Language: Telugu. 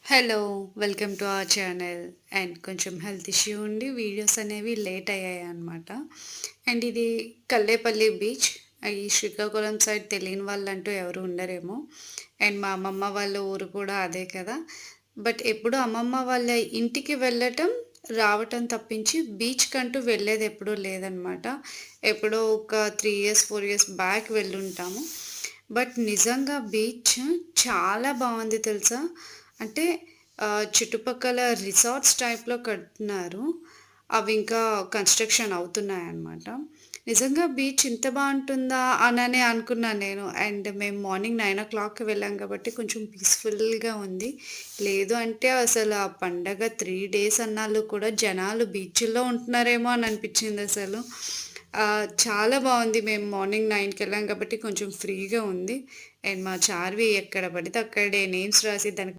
Hello! Welcome to our channel. And కొంచెం హెల్త్ ఇష్యూ ఉండి వీడియోస్ అనేవి లేట్ అయ్యాయన్నమాట. అండ్ ఇది కల్లేపల్లి బీచ్. ఈ శ్రీకాకుళం సైడ్ తెలియని వాళ్ళంటూ ఎవరు ఉండరేమో. అండ్ మా అమ్మమ్మ వాళ్ళ ఊరు కూడా అదే కదా! బట్ ఎప్పుడు అమ్మమ్మ వాళ్ళ ఇంటికి వెళ్ళటం, రావటం తప్పించి బీచ్‌కంటూ వెళ్ళేదెప్పుడూ లేదనమాట. ఎప్పుడో ఒక 3 ఇయర్స్, 4 ఇయర్స్ బ్యాక్ వెళ్ళుంటాము. బట్ నిజంగా బీచ్ చాలా బావుంది తెలుసా? అంటే చుట్టుపక్కల రిసార్ట్స్ టైప్‌లో కడుతున్నారు. అవి ఇంకా కన్‌స్ట్రక్షన్ అవుతున్నాయన్నమాట. నిజంగా బీచ్ ఇంత బావుంటుందా అననే అనుకున్నాను నేను. అండ్ మేము మార్నింగ్ 9:00కి వెళ్ళాం కాబట్టి కొంచెం పీస్‌ఫుల్‌గా ఉంది. లేదు అంటే అసలు ఆ పండగ 3 డేస్ అన్నాళ్ళు కూడా జనాలు బీచుల్లో ఉంటున్నారేమో అని అనిపించిందసలు. చాలా బావుంది. మేము మార్నింగ్ 9కి వెళ్ళాం కాబట్టి కొంచెం ఫ్రీగా ఉంది. అండ్ మా చార్వి ఎక్కడ పడితే అక్కడే నేమ్స్ రాసి దానికి